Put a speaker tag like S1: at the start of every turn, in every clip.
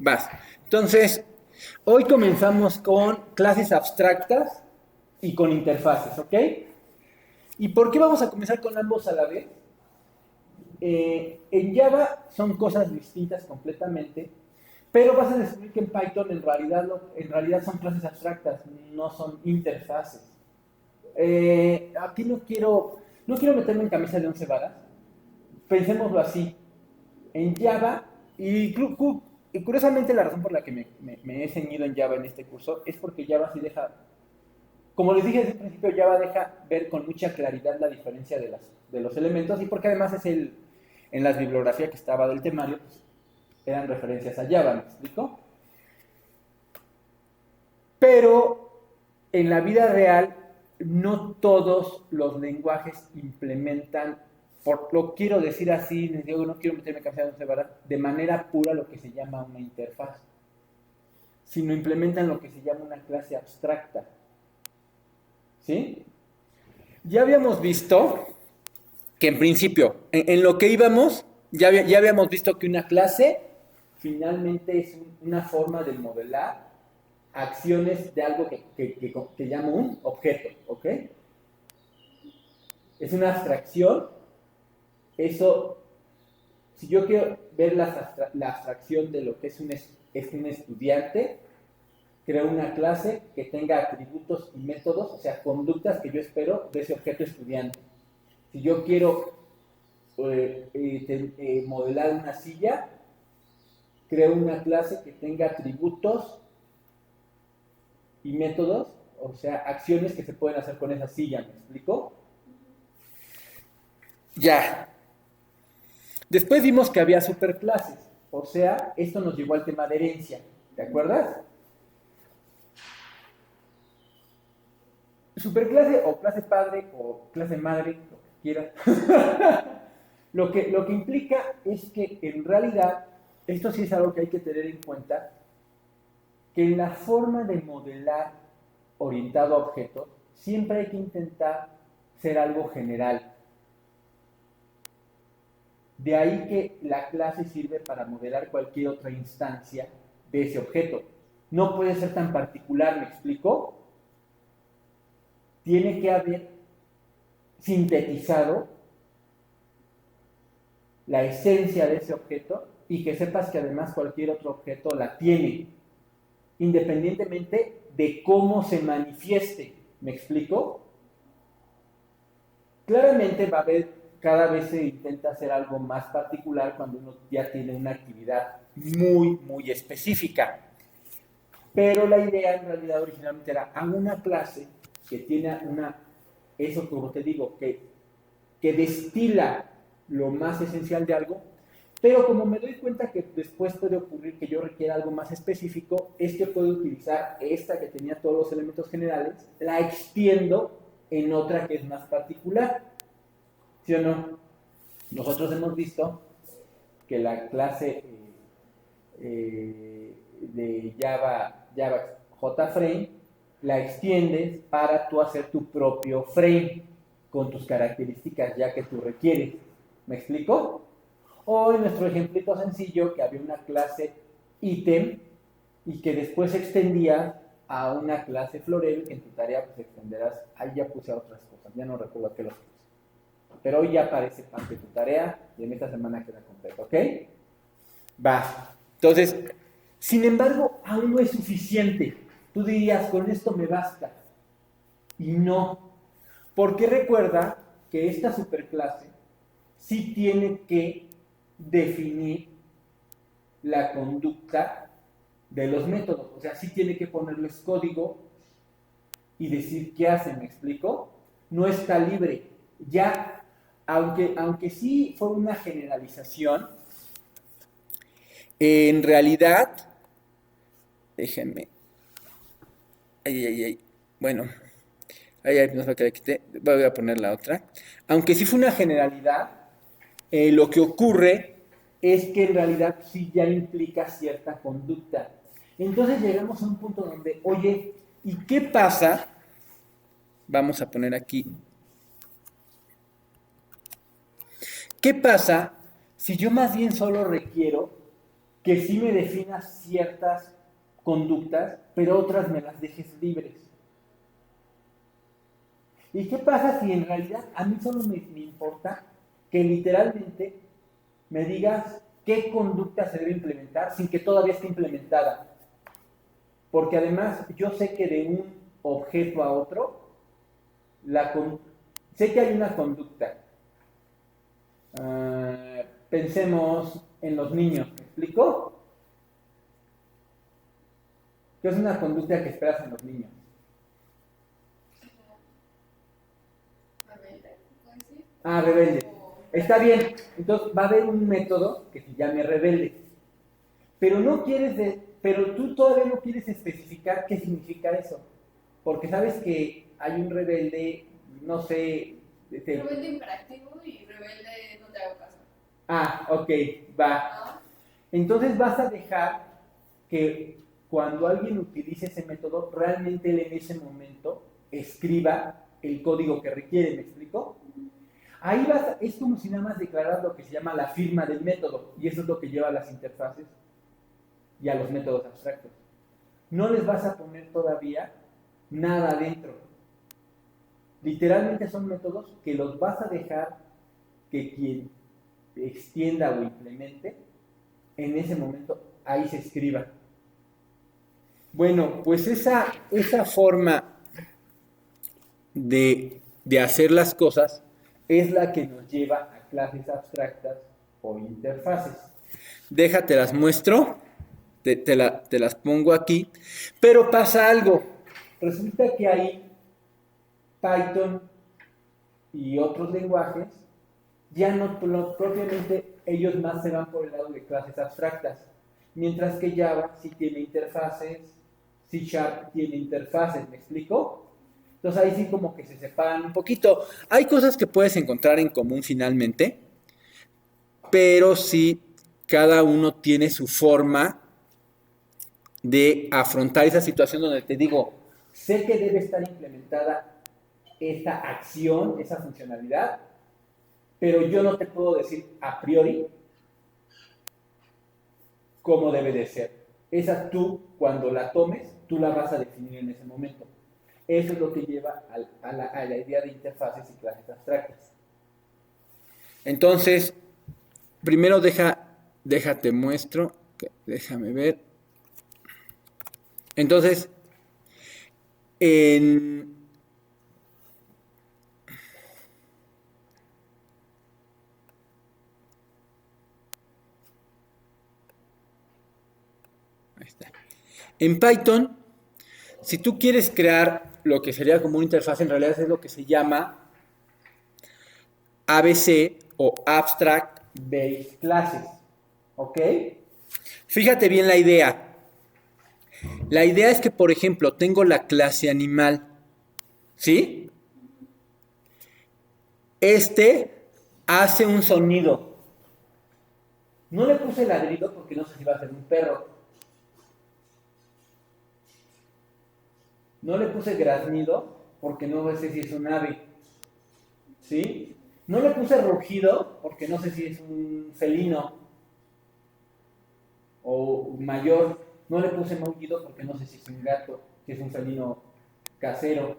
S1: Vas. Entonces, hoy comenzamos con clases abstractas y con interfaces, ¿ok? ¿Y por qué vamos a comenzar con ambos a la vez? En Java son cosas distintas completamente, pero vas a descubrir que en Python en realidad son clases abstractas, no son interfaces. Aquí no quiero meterme en camisa de once varas. Pensémoslo así. En Java, y curiosamente la razón por la que me he ceñido en Java en este curso es porque Java sí deja, como les dije desde el principio, Java deja ver con mucha claridad la diferencia de los elementos y porque además en la bibliografía que estaba del temario, pues, eran referencias a Java, ¿me explico? Pero en la vida real no todos los lenguajes implementan, lo quiero decir así, les digo, no quiero meterme de manera pura lo que se llama una interfaz, sino implementan lo que se llama una clase abstracta. ¿Sí? Ya habíamos visto que en principio, en lo que íbamos, ya habíamos visto que una clase finalmente es una forma de modelar acciones de algo que llamo un objeto, ¿ok? Es una abstracción. Eso, si yo quiero ver la abstracción de lo que es un estudiante, creo una clase que tenga atributos y métodos, o sea, conductas que yo espero de ese objeto estudiante. Si yo quiero modelar una silla, creo una clase que tenga atributos y métodos, o sea, acciones que se pueden hacer con esa silla, ¿me explico? Ya. Después vimos que había superclases, o sea, esto nos llevó al tema de herencia, ¿te acuerdas? Superclase o clase padre o clase madre, lo que quieras. Lo que implica es que en realidad, esto sí es algo que hay que tener en cuenta, que en la forma de modelar orientado a objetos, siempre hay que intentar ser algo general. De ahí que la clase sirve para modelar cualquier otra instancia de ese objeto. No puede ser tan particular, ¿me explico? Tiene que haber sintetizado la esencia de ese objeto y que sepas que además cualquier otro objeto la tiene, independientemente de cómo se manifieste. ¿Me explico? Claramente va a haber, cada vez se intenta hacer algo más particular cuando uno ya tiene una actividad muy, muy específica. Pero la idea en realidad originalmente era a una clase que tiene eso como te digo, que destila lo más esencial de algo, pero como me doy cuenta que después puede ocurrir que yo requiera algo más específico, es que puedo utilizar esta que tenía todos los elementos generales, la extiendo en otra que es más particular. ¿Sí o no? Nosotros hemos visto que la clase de Java JFrame la extiendes para tú hacer tu propio frame con tus características ya que tú requieres. ¿Me explico? O en nuestro ejemplito sencillo que había una clase ítem y que después se extendía a una clase florero que en tu tarea pues extenderás, ahí ya puse otras cosas, ya no recuerdo qué los puse. Pero hoy ya aparece parte de tu tarea y en esta semana queda completa, ¿ok? Va. Entonces, sin embargo, aún no es suficiente. Tú dirías, con esto me basta. Y no. Porque recuerda que esta superclase sí tiene que definir la conducta de los métodos. O sea, sí tiene que ponerles código y decir qué hacen, ¿me explico? No está libre. Ya, aunque sí fue una generalización, en realidad, déjenme, bueno, no sé qué le quité, voy a poner la otra. Aunque sí fue una generalidad, lo que ocurre es que en realidad sí ya implica cierta conducta. Entonces llegamos a un punto donde, oye, ¿y qué pasa? Vamos a poner aquí. ¿Qué pasa si yo más bien solo requiero que sí me definas ciertas conductas, pero otras me las dejes libres. ¿Y qué pasa si en realidad a mí solo me importa que literalmente me digas qué conducta se debe implementar sin que todavía esté implementada? Porque además yo sé que de un objeto a otro, sé que hay una conducta. Pensemos en los niños, ¿me explico? ¿Qué es una conducta que esperas en los niños? Rebelde. Está bien, entonces va a haber un método que se llame rebelde. Pero pero tú todavía no quieres especificar qué significa eso. Porque sabes que hay un rebelde, no sé.
S2: Rebelde imperactivo y rebelde no te hago caso.
S1: Ok, va. Entonces vas a dejar que cuando alguien utilice ese método, realmente él en ese momento escriba el código que requiere, ¿me explico? Ahí es como si nada más declaras lo que se llama la firma del método, y eso es lo que lleva a las interfaces y a los métodos abstractos. No les vas a poner todavía nada adentro. Literalmente son métodos que los vas a dejar que quien extienda o implemente, en ese momento ahí se escriba. Bueno, pues esa forma de hacer las cosas es la que nos lleva a clases abstractas o interfaces. Déjate las muestro, te las pongo aquí, pero pasa algo. Resulta que hay Python y otros lenguajes, ya no propiamente ellos más se van por el lado de clases abstractas, mientras que Java sí tiene interfaces, C# tiene interfaces, ¿me explico? Entonces ahí sí como que se separan un poquito. Hay cosas que puedes encontrar en común finalmente, pero sí cada uno tiene su forma de afrontar esa situación donde te digo, sé que debe estar implementada esta acción, esa funcionalidad, pero yo no te puedo decir a priori cómo debe de ser. Esa tú, cuando la tomes, tú la vas a definir en ese momento. Eso es lo que lleva a la idea de interfaces y clases abstractas. Entonces, primero déjate muestro, déjame ver. Entonces, ahí está. En Python, si tú quieres crear lo que sería como una interfaz, en realidad es lo que se llama ABC o Abstract Base Classes. ¿Ok? Fíjate bien la idea. La idea es que, por ejemplo, tengo la clase animal. ¿Sí? Hace un sonido. No le puse ladrido porque no sé si va a ser un perro. No le puse graznido porque no sé si es un ave. ¿Sí? No le puse rugido porque no sé si es un felino o mayor. No le puse maullido porque no sé si es un gato, si es un felino casero.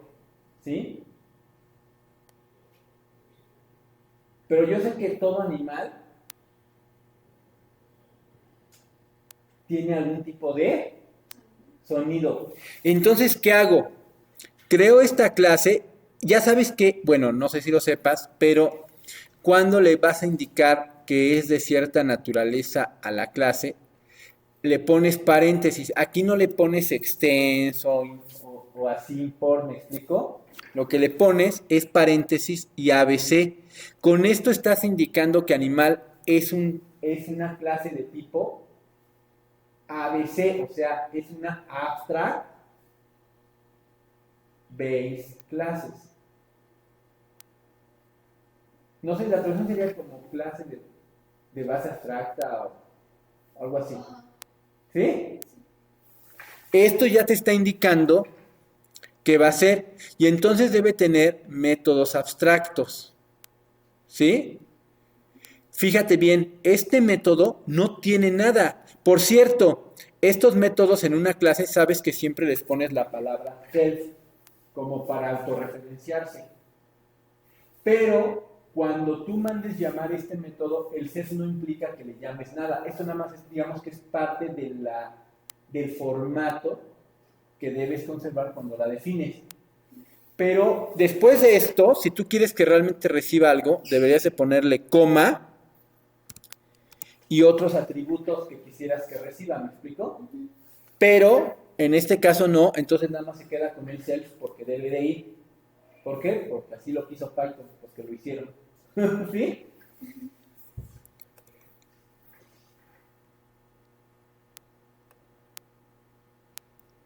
S1: ¿Sí? Pero yo sé que todo animal tiene algún tipo de sonido. Entonces, ¿qué hago? Creo esta clase, ya sabes que, bueno, no sé si lo sepas, pero cuando le vas a indicar que es de cierta naturaleza a la clase, le pones paréntesis. Aquí no le pones extenso o así por, ¿me explico? Lo que le pones es paréntesis y ABC. Con esto estás indicando que animal es una clase de tipo ABC, o sea, es una abstract base classes. No sé, la traducción sería como clase de base abstracta o algo así. ¿Sí? Esto ya te está indicando que va a ser, y entonces debe tener métodos abstractos. ¿Sí? Fíjate bien, este método no tiene nada, Por cierto, estos métodos en una clase sabes que siempre les pones la palabra self como para autorreferenciarse. Pero cuando tú mandes llamar este método, el self no implica que le llames nada. Esto nada más es, digamos que es parte del formato que debes conservar cuando la defines. Pero después de esto, si tú quieres que realmente reciba algo, deberías de ponerle coma y otros atributos que quisieras que reciba, ¿me explico? Pero en este caso no, entonces nada más se queda con el self porque debe de ir. ¿Por qué? Porque así lo quiso Python, los que lo hicieron. ¿Sí?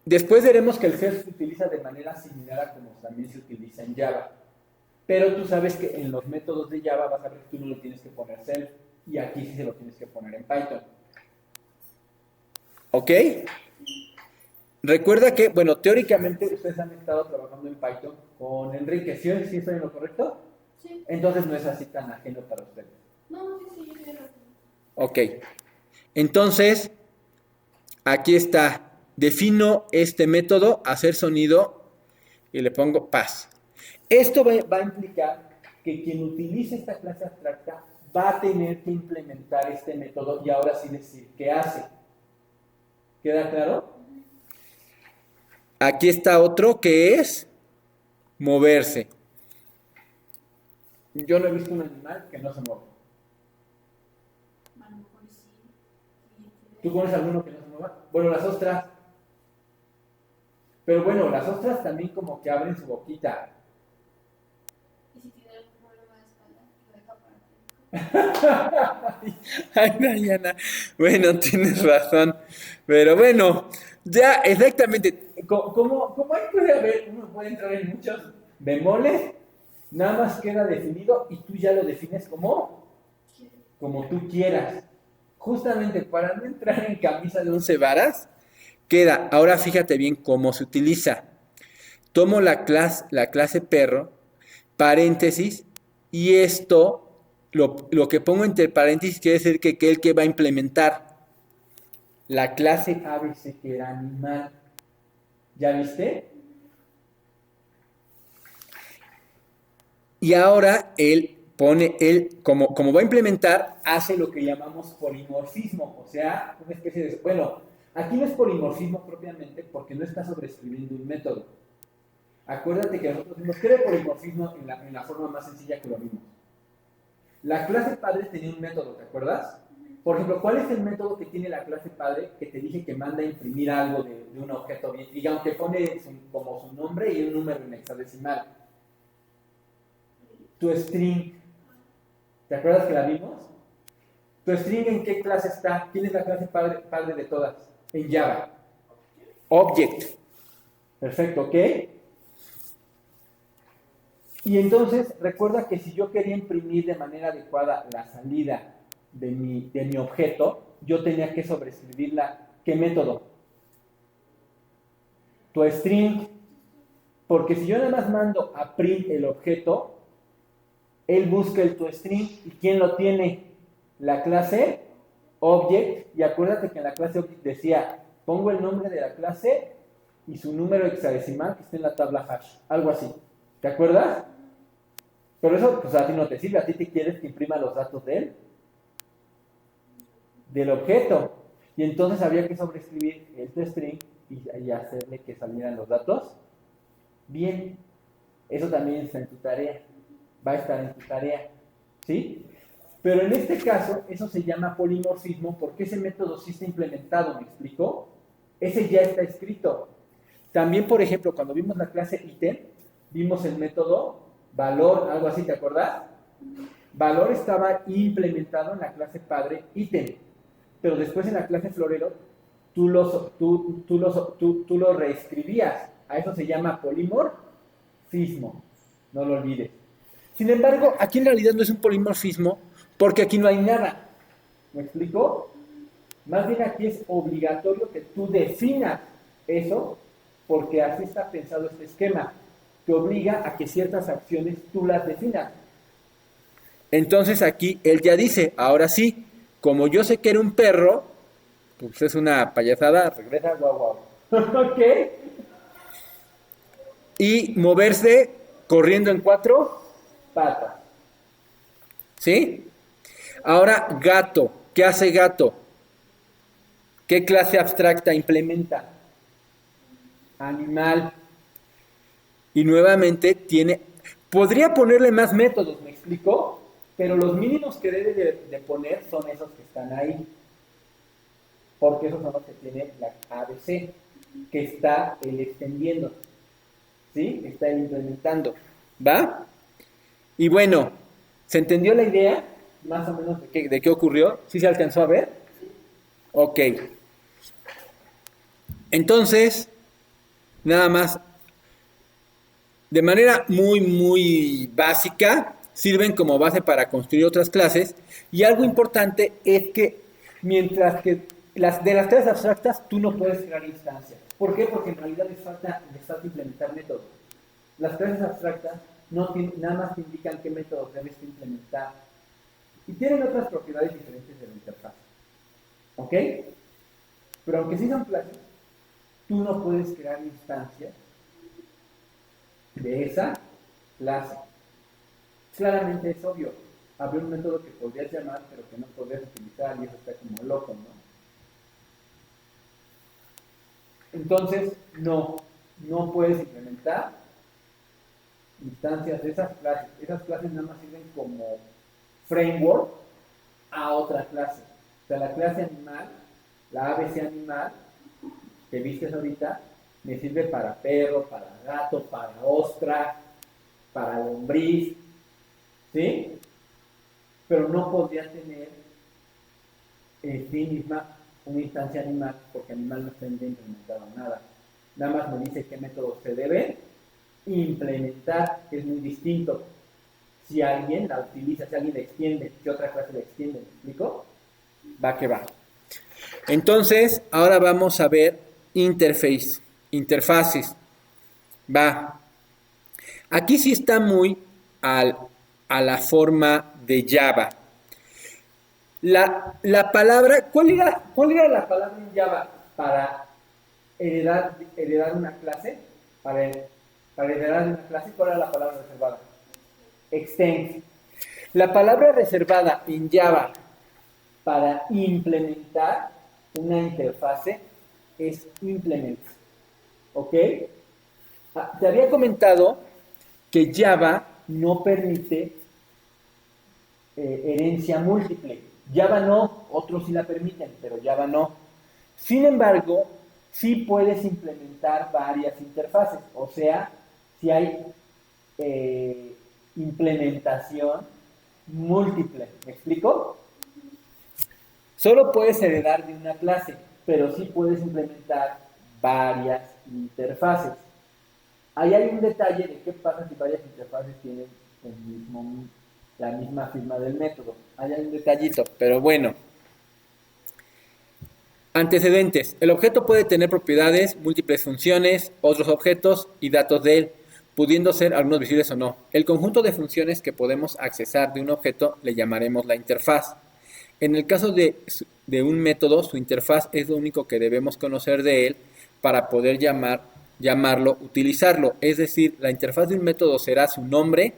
S1: Después veremos que el self se utiliza de manera similar a como también se utiliza en Java. Pero tú sabes que en los métodos de Java vas a ver que tú no le tienes que poner self y aquí sí se lo tienes que poner en Python. ¿Ok? Recuerda que, bueno, teóricamente ustedes han estado trabajando en Python con Enrique, ¿sí estoy en lo correcto?
S2: Sí.
S1: Entonces no es así tan ajeno para ustedes.
S2: No, sí, yo tengo razón.
S1: Ok. Entonces, aquí está. Defino este método, hacer sonido, y le pongo paz. Esto va a implicar que quien utilice esta clase abstracta va a tener que implementar este método y ahora sí decir qué hace. ¿Queda claro? Aquí está otro que es moverse. Yo no he visto un animal que no se mueva.
S2: A lo mejor sí.
S1: ¿Tú conoces alguno que no se mueva? Bueno, las ostras. Pero bueno, las ostras también como que abren su boquita.
S2: ¿Y si tiene algún problema de espalda? Lo deja para
S1: Ay, Dayana. Bueno, tienes razón. Pero bueno, ya exactamente. Como ahí puede haber, uno puede entrar en muchos bemoles, nada más queda definido y tú ya lo defines como tú quieras. Justamente para no entrar en camisa de once varas, queda. Ahora fíjate bien cómo se utiliza. Tomo la clase perro, paréntesis, y esto, lo que pongo entre paréntesis quiere decir que el que va a implementar la clase ABC que era animal. ¿Ya viste? Y ahora él como va a implementar, hace lo que llamamos polimorfismo, o sea, una especie de... Bueno, aquí no es polimorfismo propiamente porque no está sobreescribiendo un método. Acuérdate que nosotros vimos que era el polimorfismo en la forma más sencilla que lo vimos. La clase padre tenía un método, ¿te acuerdas? Por ejemplo, ¿cuál es el método que tiene la clase padre que te dije que manda a imprimir algo de un objeto bien? Digamos que pone como su nombre y un número en hexadecimal. Tu string. ¿Te acuerdas que la vimos? ¿Tu string en qué clase está? ¿Quién es la clase padre de todas? En Java. Object. Perfecto, ¿ok? Y entonces, recuerda que si yo quería imprimir de manera adecuada la salida de mi objeto, yo tenía que sobreescribirla. ¿Qué método? Tu string. Porque si yo nada más mando a print el objeto, él busca el toString. ¿Y quién lo tiene? La clase Object. Y acuérdate que en la clase Object decía, pongo el nombre de la clase y su número hexadecimal que está en la tabla hash. Algo así. ¿Te acuerdas? Pero eso pues a ti no te sirve. A ti te quieres que imprima los datos de él. Del objeto. Y entonces había que sobreescribir el toString y hacerle que salieran los datos. Bien. Eso también está en tu tarea. Va a estar en tu tarea, ¿sí? Pero en este caso, eso se llama polimorfismo porque ese método sí está implementado, ¿me explico? Ese ya está escrito. También, por ejemplo, cuando vimos la clase ítem, vimos el método valor, algo así, ¿te acuerdas? Valor estaba implementado en la clase padre ítem, pero después en la clase florero tú lo reescribías. A eso se llama polimorfismo, no lo olvides. Sin embargo, aquí en realidad no es un polimorfismo porque aquí no hay nada. ¿Me explico? Más bien aquí es obligatorio que tú definas eso porque así está pensado este esquema, que obliga a que ciertas acciones tú las definas. Entonces aquí él ya dice, ahora sí, como yo sé que era un perro, pues es una payasada, regresa, guau, guau. Ok. Y moverse corriendo en 4 patas. ¿Sí? Ahora, gato. ¿Qué hace gato? ¿Qué clase abstracta implementa? Animal. Y nuevamente tiene... Podría ponerle más métodos, ¿me explico? Pero los mínimos que debe de poner son esos que están ahí. Porque esos son los que tiene la ABC, que está él extendiendo. ¿Sí? Está él implementando. ¿Va? Y bueno, ¿se entendió la idea? Más o menos de qué ocurrió. ¿Sí se alcanzó a ver? Ok. Entonces, nada más, de manera muy básica, sirven como base para construir otras clases. Y algo importante es que mientras que de las clases abstractas tú no puedes crear instancias. ¿Por qué? Porque en realidad les falta implementar métodos. Las clases abstractas nada más te indican qué métodos debes implementar. Y tienen otras propiedades diferentes de la interfaz. ¿Ok? Pero aunque sí son clases, tú no puedes crear instancias de esa clase. Claramente es obvio. Habría un método que podrías llamar, pero que no podrías utilizar, y eso está como loco, ¿no? Entonces, no puedes implementar instancias de esas clases. Esas clases nada más sirven como framework a otra clase. O sea, la clase animal, la ABC animal, que viste ahorita, me sirve para perro, para gato, para ostra, para lombriz, ¿sí? Pero no podría tener en sí misma una instancia animal, porque animal no está implementado nada. Nada más me dice qué método se debe implementar, que es muy distinto. Si alguien la utiliza, si alguien la extiende, si otra clase la extiende, ¿me explico? Va que va. Entonces, ahora vamos a ver interfaces. Va. Aquí sí está muy a la forma de Java. La palabra, ¿cuál era la palabra en Java para heredar una clase? Para heredar una clase, ¿cuál era la palabra reservada? Extend. La palabra reservada en Java para implementar una interfase es implement. ¿Ok? Te había comentado que Java no permite herencia múltiple. Java no, otros sí la permiten, pero Java no. Sin embargo, sí puedes implementar varias interfaces. O sea, si hay implementación múltiple. ¿Me explico? Solo puedes heredar de una clase, pero sí puedes implementar varias interfaces. Ahí hay un detalle de qué pasa si varias interfaces tienen la misma firma del método. Ahí hay un detallito, pero bueno. Antecedentes. El objeto puede tener propiedades, múltiples funciones, otros objetos y datos de él, pudiendo ser algunos visibles o no. El conjunto de funciones que podemos accesar de un objeto le llamaremos la interfaz. En el caso de un método, su interfaz es lo único que debemos conocer de él para poder llamarlo, utilizarlo. Es decir, la interfaz de un método será su nombre,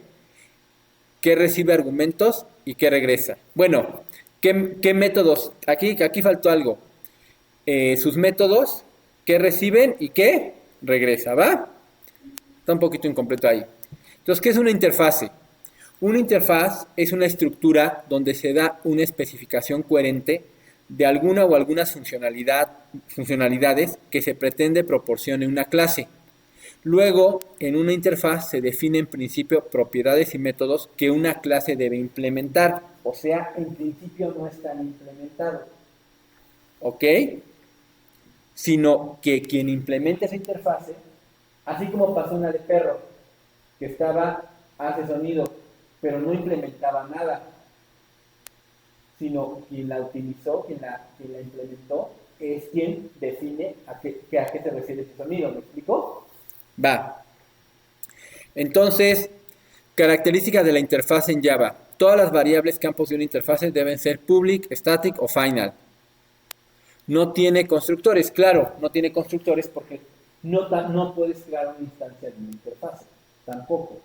S1: que recibe argumentos y que regresa. Bueno, ¿qué métodos? Aquí faltó algo. Sus métodos, que reciben y que regresa, ¿va? Está un poquito incompleto ahí. Entonces, ¿qué es una interfase? Una interfaz es una estructura donde se da una especificación coherente de alguna o algunas funcionalidades que se pretende proporcione una clase. Luego, en una interfaz se definen en principio propiedades y métodos que una clase debe implementar. O sea, en principio no están implementados. ¿Ok? Sino que quien implemente esa interfase, así como pasó una de perro, que hace sonido, pero no implementaba nada, sino quien la utilizó, quien la implementó, es quien define a qué se refiere ese sonido. ¿Me explico? Va. Entonces, características de la interfaz en Java. Todas las variables campos de una interfaz deben ser public, static o final. No tiene constructores, claro, no tiene constructores porque no puedes crear una instancia de una interfase, tampoco.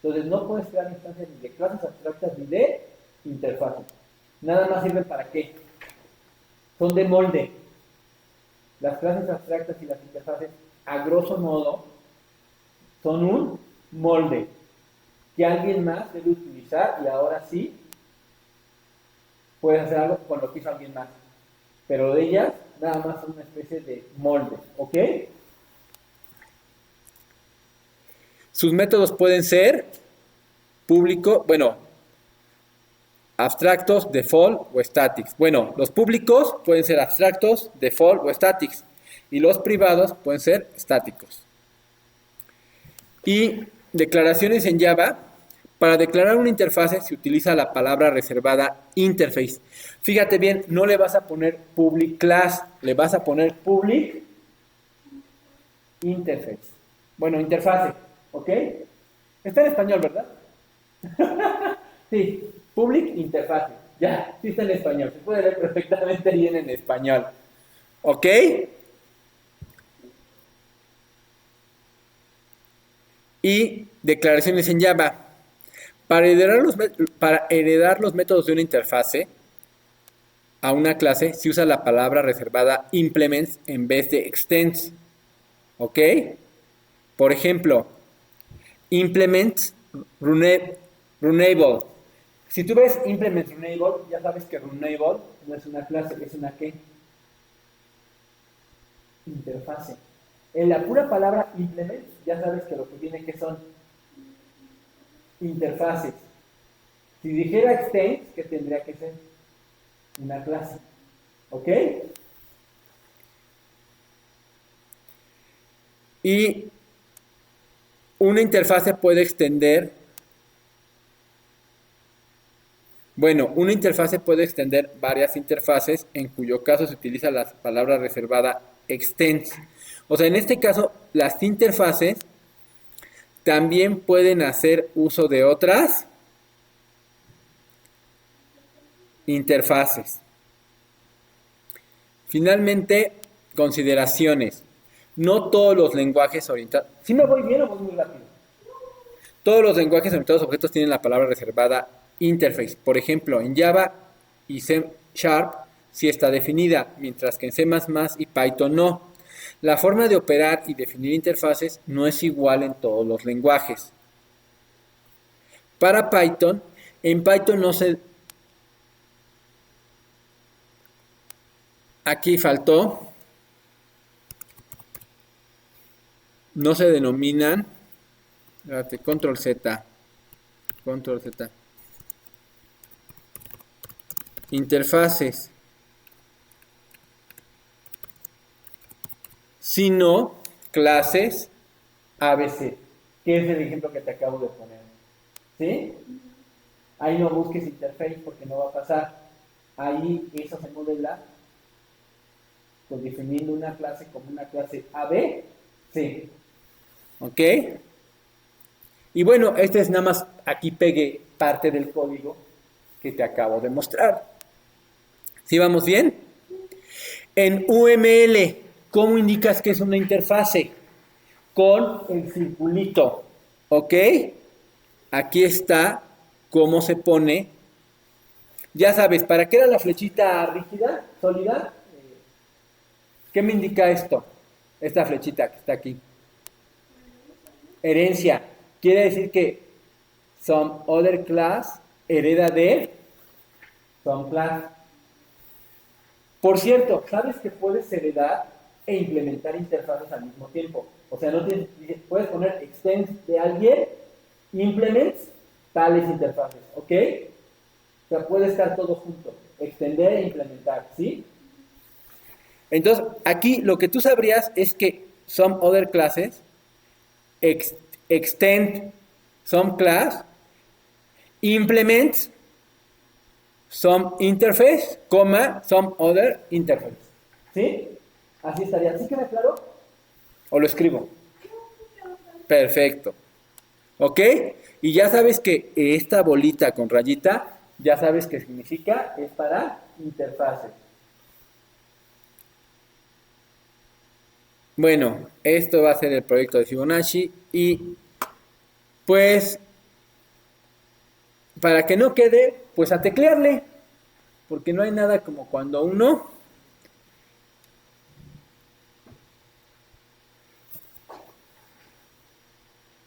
S1: Entonces no puedes crear instancias ni de clases abstractas ni de interfaces. Nada más sirven para qué. Son de molde. Las clases abstractas y las interfaces, a grosso modo, son un molde que alguien más debe utilizar y ahora sí puedes hacer algo con lo que hizo alguien más. Pero de ellas, nada más son una especie de molde, ¿ok? Sus métodos pueden ser público, bueno, abstractos, default o statics. Bueno, los públicos pueden ser abstractos, default o statics. Y los privados pueden ser estáticos. Y declaraciones en Java. Para declarar una interfase se utiliza la palabra reservada interface. Fíjate bien, no le vas a poner public class, le vas a poner public interface. Bueno, interfase, ¿ok? Está en español, ¿verdad? Sí, public interface. Ya, sí está en español. Se puede leer perfectamente bien en español. ¿Ok? Y declaraciones en Java. Para heredar los métodos de una interfase a una clase se usa la palabra reservada implements en vez de extends. ¿Ok? Por ejemplo, implements runnable. Si tú ves implements runnable, ya sabes que runnable no es una clase, es una ¿qué? Interfase. En la pura palabra implements, ya sabes que lo que viene que son interfaces. Si dijera extends, ¿qué tendría que ser? Una clase. ¿Ok? Y una interfase puede extender, una interfase puede extender varias interfaces, en cuyo caso se utiliza la palabra reservada extends. O sea, en este caso, las interfaces también pueden hacer uso de otras interfaces. Finalmente, consideraciones. No todos los lenguajes orientados... ¿Sí me voy bien o voy muy rápido? Todos los lenguajes orientados a objetos tienen la palabra reservada interface. Por ejemplo, en Java y C# sí está definida, mientras que en C++ y Python no. La forma de operar y definir interfaces no es igual en todos los lenguajes. Para Python, en Python no se... Aquí faltó. No se denominan. Espérate, control Z. Control Z. Interfaces. Sino clases ABC. Que es el ejemplo que te acabo de poner. ¿Sí? Ahí no busques interface porque no va a pasar. Ahí eso se modela pues definiendo una clase como una clase ABC. ¿Ok? Y bueno, este es nada más, aquí pegué parte del código que te acabo de mostrar. ¿Sí vamos bien? En UML, ¿cómo indicas que es una interfase? Con el circulito. ¿Ok? Aquí está cómo se pone. Ya sabes, ¿para qué era la flechita rígida, sólida? ¿Qué me indica esto? Esta flechita que está aquí. Herencia. Quiere decir que some other class hereda de some class. Por cierto, ¿sabes que puedes heredar e implementar interfaces al mismo tiempo? O sea, no tienes, puedes poner extends de alguien, implements tales interfaces, ¿ok? O sea, puede estar todo junto, extender e implementar, ¿sí? Entonces, aquí lo que tú sabrías es que some other classes extend some class, implements some interface, some other interface. ¿Sí? Así estaría. ¿Sí queda claro? ¿O lo escribo? Perfecto. ¿Ok? Y ya sabes que esta bolita con rayita, ya sabes qué significa, es para interfaces. Bueno, esto va a ser el proyecto de Fibonacci y pues para que no quede, pues a teclearle, porque no hay nada como cuando uno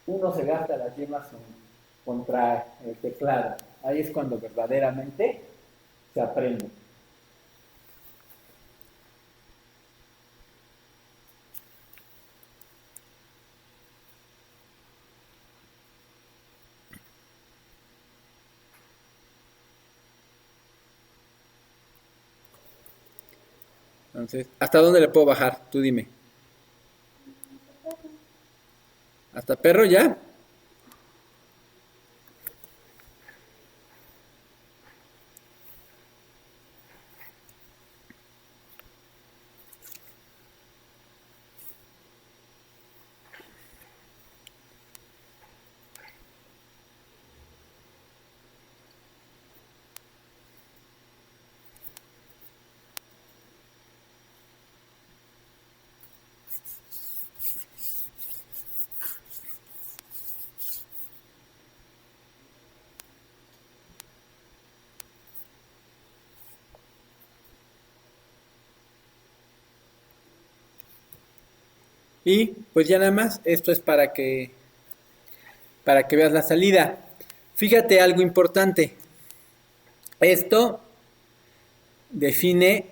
S1: se gasta las yemas contra el teclado. Ahí es cuando verdaderamente se aprende. Entonces, ¿hasta dónde le puedo bajar? Tú dime. ¿Hasta perro ya? Y pues ya nada más, esto es para que veas la salida. Fíjate algo importante. Esto define,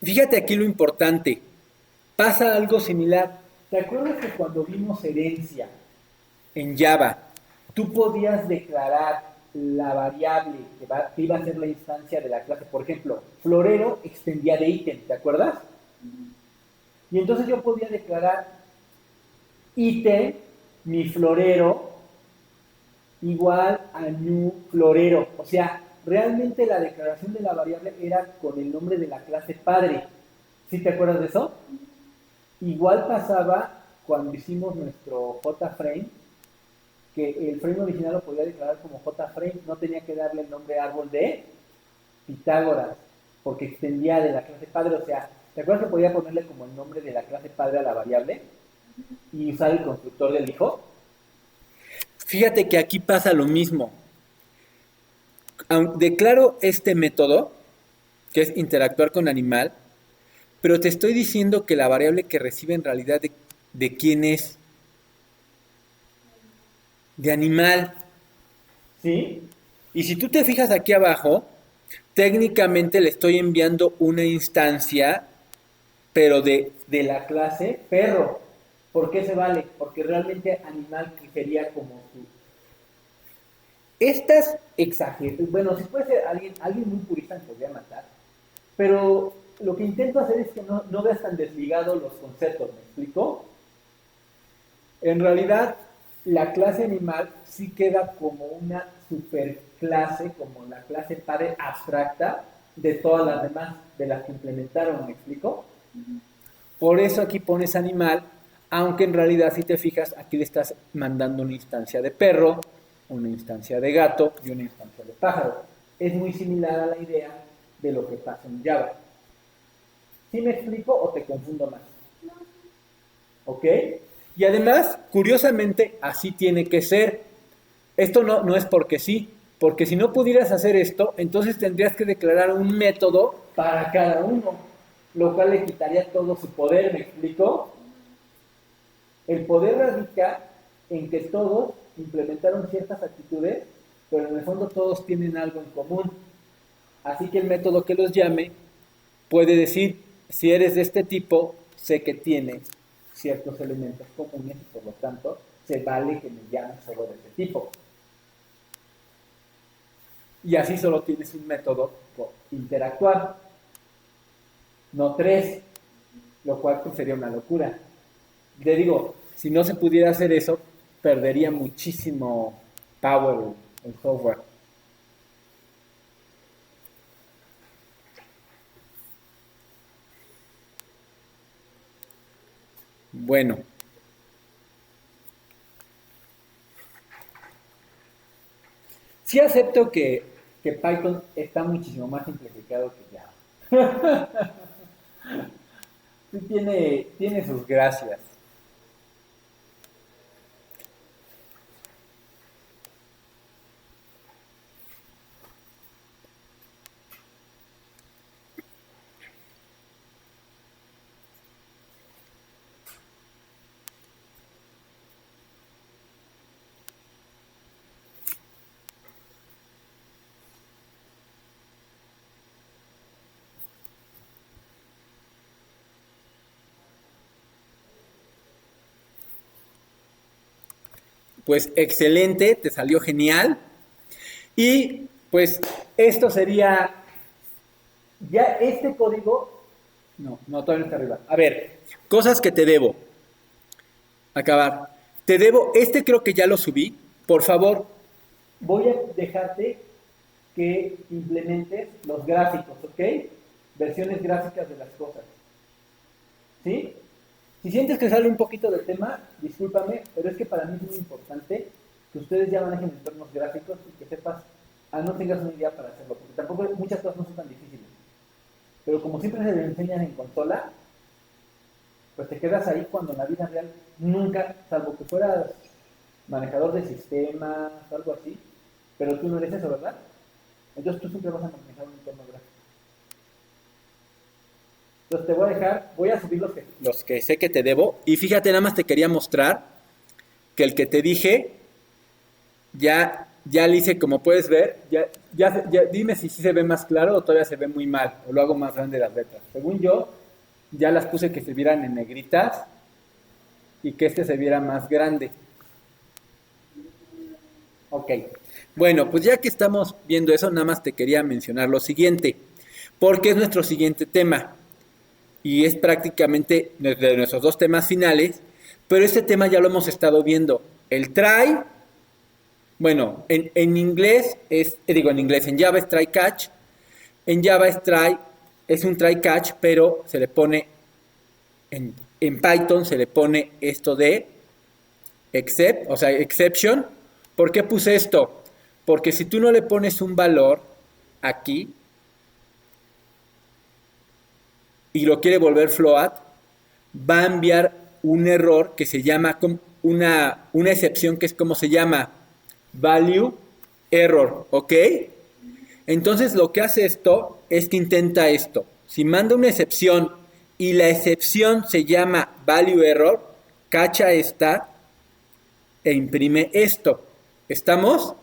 S1: fíjate aquí lo importante. Pasa algo similar. ¿Te acuerdas que cuando vimos herencia en Java, tú podías declarar la variable que iba a ser la instancia de la clase? Por ejemplo, florero extendía de ítem, ¿te acuerdas? Y entonces yo podía declarar ítem, mi florero, igual a new florero. O sea, realmente la declaración de la variable era con el nombre de la clase padre. ¿Sí te acuerdas de eso? Igual pasaba cuando hicimos nuestro JFrame, que el frame original lo podía declarar como JFrame, no tenía que darle el nombre árbol de Pitágoras, porque extendía de la clase padre. O sea, ¿te acuerdas que podía ponerle como el nombre de la clase padre a la variable y usar el constructor del hijo? Fíjate que aquí pasa lo mismo. Declaro este método, que es interactuar con animal, pero te estoy diciendo que la variable que recibe en realidad de quién es, de animal. ¿Sí? Y si tú te fijas aquí abajo, técnicamente le estoy enviando una instancia, pero de la clase perro. ¿Por qué se vale? Porque realmente animal que sería como su... Estas exageraciones, bueno, si puede ser alguien muy purista me podría matar, pero lo que intento hacer es que no veas tan desligados los conceptos, ¿me explico? En realidad, la clase animal sí queda como una superclase, como la clase padre abstracta de todas las demás, de las que implementaron, ¿me explico? Por eso aquí pones animal, aunque en realidad si te fijas, aquí le estás mandando una instancia de perro, una instancia de gato y una instancia de pájaro. Es muy similar a la idea de lo que pasa en Java. ¿Sí me explico o te confundo más? ¿Ok? Y además, curiosamente, así tiene que ser. Esto no es porque sí, porque si no pudieras hacer esto, entonces tendrías que declarar un método para cada uno, lo cual le quitaría todo su poder, ¿me explico? El poder radica en que todos implementaron ciertas actitudes, pero en el fondo todos tienen algo en común. Así que el método que los llame puede decir, si eres de este tipo, sé que tiene ciertos elementos comunes y por lo tanto se vale que me llames solo de este tipo. Y así solo tienes un método por interactuar, no tres, lo cual pues, sería una locura. Te digo, si no se pudiera hacer eso, perdería muchísimo power el software. Bueno, sí acepto que Python está muchísimo más simplificado que Java. Sí tiene sus gracias. Pues excelente, te salió genial. Y pues esto sería, ya este código, no, todavía no está arriba. A ver, cosas que te debo. Acabar. Te debo, este creo que ya lo subí. Por favor, voy a dejarte que implementes los gráficos, ¿ok? Versiones gráficas de las cosas. ¿Sí? Si sientes que sale un poquito del tema, discúlpame, pero es que para mí es muy importante que ustedes ya manejen entornos gráficos y que sepas, no tengas una idea para hacerlo, porque tampoco muchas cosas no son tan difíciles. Pero como siempre se le enseñan en consola, pues te quedas ahí cuando en la vida real nunca, salvo que fueras manejador de sistemas, algo así, pero tú no eres eso, ¿verdad? Entonces tú siempre vas a manejar un entorno gráfico. Entonces te voy a dejar, voy a subir los que sé que te debo. Y fíjate, nada más te quería mostrar que el que te dije, ya le hice, como puedes ver, ya dime si sí se ve más claro o todavía se ve muy mal, o lo hago más grande las letras. Según yo, ya las puse que se vieran en negritas y que este se viera más grande. Ok. Bueno, pues ya que estamos viendo eso, nada más te quería mencionar lo siguiente, porque es nuestro siguiente tema. Y es prácticamente de nuestros dos temas finales, pero este tema ya lo hemos estado viendo. El try, bueno, en inglés en Java es try catch. En Java es try, es un try catch, pero se le pone, en Python se le pone esto de except, o sea, exception. ¿Por qué puse esto? Porque si tú no le pones un valor aquí, y lo quiere volver float, va a enviar un error que se llama una excepción que es como se llama value error, ¿ok? Entonces lo que hace esto es que intenta esto. Si manda una excepción y la excepción se llama value error, cacha esta e imprime esto. ¿Estamos?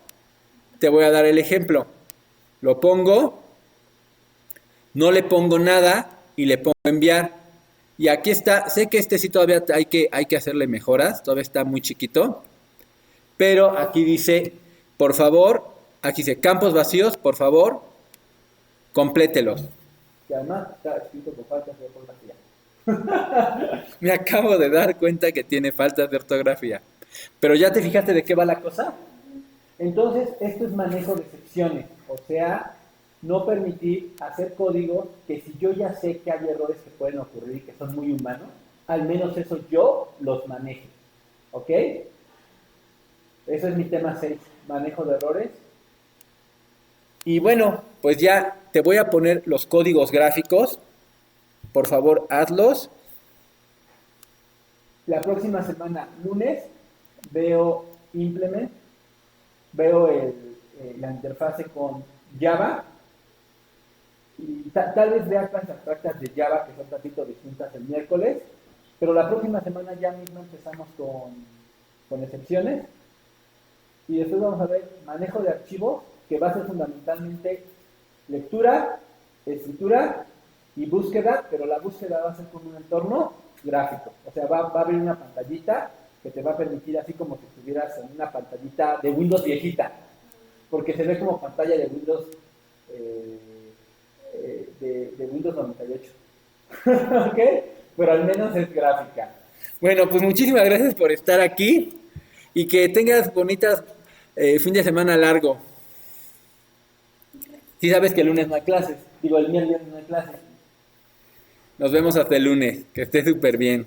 S1: Te voy a dar el ejemplo. Lo pongo, no le pongo nada y le pongo enviar. Y aquí está, sé que este sí todavía hay que hacerle mejoras, todavía está muy chiquito, pero aquí dice, por favor, aquí dice campos vacíos, por favor, complételos. Que además está escrito con faltas de ortografía. Me acabo de dar cuenta que tiene faltas de ortografía. Pero ya te fijaste de qué va la cosa. Entonces, esto es manejo de excepciones, o sea, no permitir hacer códigos que si yo ya sé que hay errores que pueden ocurrir y que son muy humanos, al menos eso yo los maneje. ¿Ok? Eso es mi tema 6, manejo de errores. Y bueno, pues ya te voy a poner los códigos gráficos. Por favor, hazlos. La próxima semana, lunes, veo implement, veo la interfase con Java. Y tal vez vea clases abstractas de Java que son tantito distintas el miércoles, pero la próxima semana ya mismo empezamos con excepciones y después vamos a ver manejo de archivos, que va a ser fundamentalmente lectura, escritura y búsqueda, pero la búsqueda va a ser con un entorno gráfico, o sea, va a abrir una pantallita que te va a permitir así como si estuvieras en una pantallita de Windows viejita, porque se ve como pantalla de Windows de Windows 98. ¿Ok? Pero al menos es gráfica. Bueno, pues muchísimas gracias por estar aquí y que tengas bonitas fin de semana largo. Si sabes que el lunes no hay clases, digo el miércoles no hay clases. Nos vemos hasta el lunes, que esté súper bien.